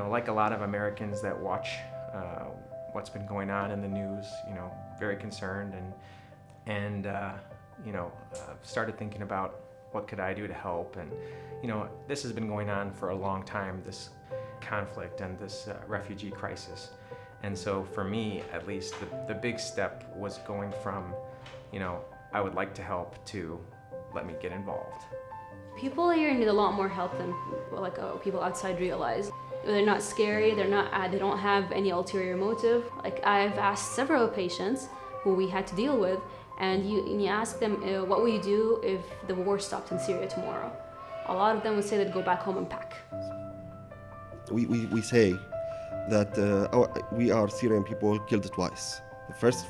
Like a lot of Americans that watch what's been going on in the news, very concerned and started thinking about what could I do to help. And, this has been going on for a long time, this conflict and this refugee crisis. And so for me, at least, the big step was going from, I would like to help to let me get involved. People here need a lot more help than people outside realize. They're not scary, they don't have any ulterior motive. Like, I've asked several patients who we had to deal with, and you ask them, what will you do if the war stopped in Syria tomorrow? A lot of them would say they'd go back home and pack. We say that we are Syrian people killed twice. The first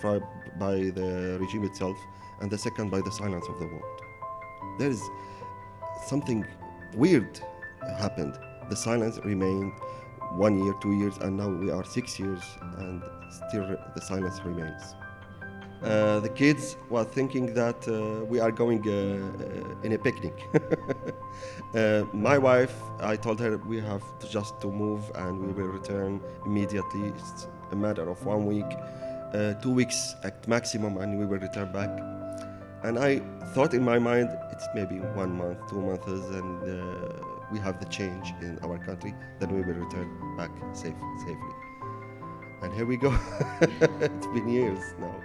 by the regime itself, and the second by the silence of the world. There is something weird happened. The silence remained 1 year, 2 years, and now we are 6 years, and still the silence remains. The kids were thinking that we are going in a picnic. My wife, I told her we have to move and we will return immediately. It's a matter of 1 week, 2 weeks at maximum, and we will return back. And I thought in my mind, it's maybe 1 month, 2 months, and we have the change in our country, then we will return back safely. And here we go. It's been years now.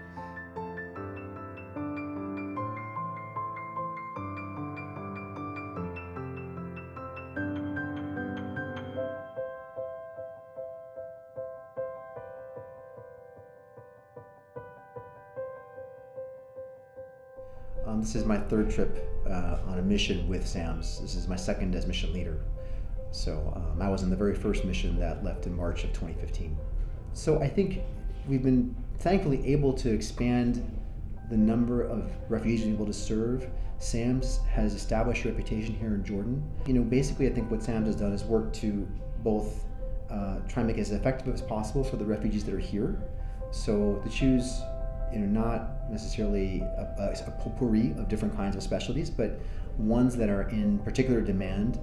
This is my third trip on a mission with SAMS. This is my second as mission leader. So I was in the very first mission that left in March of 2015. So I think we've been thankfully able to expand the number of refugees we're able to serve. SAMS has established a reputation here in Jordan. Basically I think what SAMS has done is work to both try and make it as effective as possible for the refugees that are here. So to choose not necessarily a potpourri of different kinds of specialties, but ones that are in particular demand.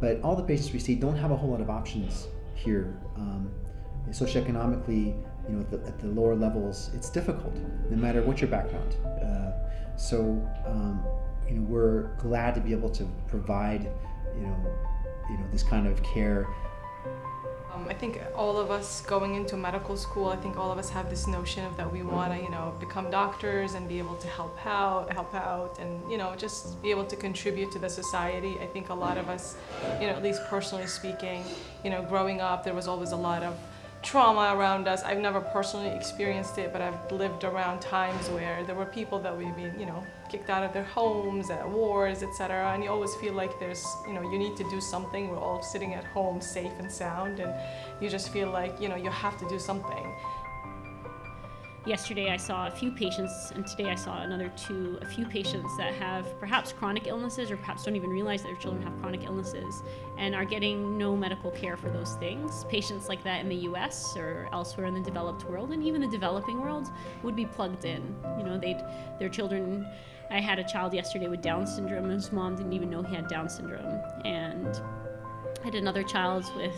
But all the patients we see don't have a whole lot of options here. Socioeconomically, at the lower levels, it's difficult, no matter what your background. We're glad to be able to provide, this kind of care. I think all of us going into medical school, I think all of us have this notion of that we want to, become doctors and be able to help out and, just be able to contribute to the society. I think a lot of us, at least personally speaking, growing up, there was always a lot of trauma around us. I've never personally experienced it, but I've lived around times where there were people that we've been, kicked out of their homes, at wars, etc. And you always feel like there's, you need to do something. We're all sitting at home safe and sound, and you just feel like, you have to do something. Yesterday I saw a few patients, and today I saw a few patients that have perhaps chronic illnesses or perhaps don't even realize that their children have chronic illnesses and are getting no medical care for those things. Patients like that in the US or elsewhere in the developed world, and even the developing world, would be plugged in. Their children, I had a child yesterday with Down syndrome, and his mom didn't even know he had Down syndrome. And I had another child with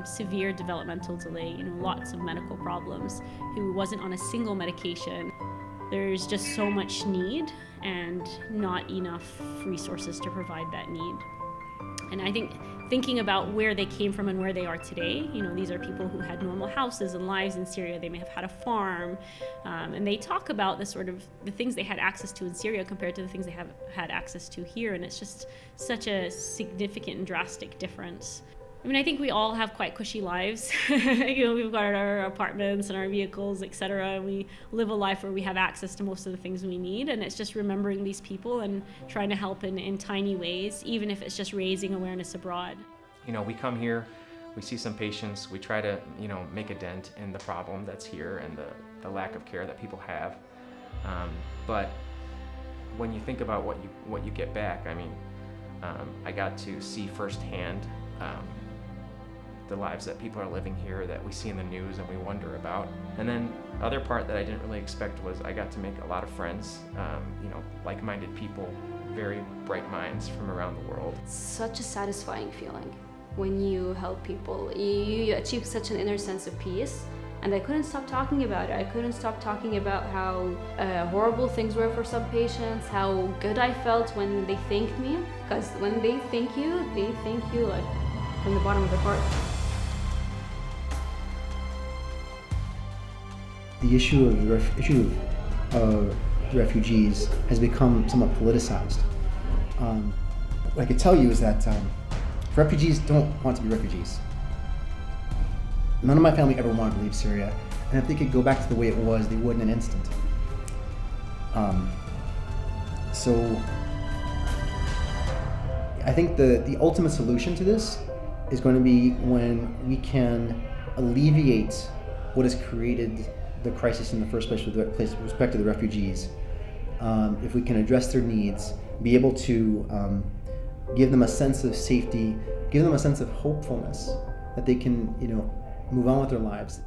severe developmental delay, lots of medical problems, who wasn't on a single medication. There's just so much need and not enough resources to provide that need. And I think thinking about where they came from and where they are today, these are people who had normal houses and lives in Syria. They may have had a farm, and they talk about the things they had access to in Syria compared to the things they have had access to here, and it's just such a significant and drastic difference. I think we all have quite cushy lives. We've got our apartments and our vehicles, etc. And we live a life where we have access to most of the things we need. And it's just remembering these people and trying to help in tiny ways, even if it's just raising awareness abroad. We come here, we see some patients, we try to, make a dent in the problem that's here and the lack of care that people have. But when you think about what you get back, I got to see firsthand the lives that people are living here that we see in the news and we wonder about. And then the other part that I didn't really expect was I got to make a lot of friends, like-minded people, very bright minds from around the world. Such a satisfying feeling. when you help people. You achieve such an inner sense of peace. And I couldn't stop talking about it. I couldn't stop talking about how horrible things were for some patients, how good I felt when they thanked me. Because when they thank you like from the bottom of their heart. The issue of refugees has become somewhat politicized. What I could tell you is that refugees don't want to be refugees. None of my family ever wanted to leave Syria, and if they could go back to the way it was, they would in an instant. So I think the ultimate solution to this is going to be when we can alleviate what has created the crisis in the first place with respect to the refugees. If we can address their needs, be able to give them a sense of safety, give them a sense of hopefulness that they can, move on with their lives.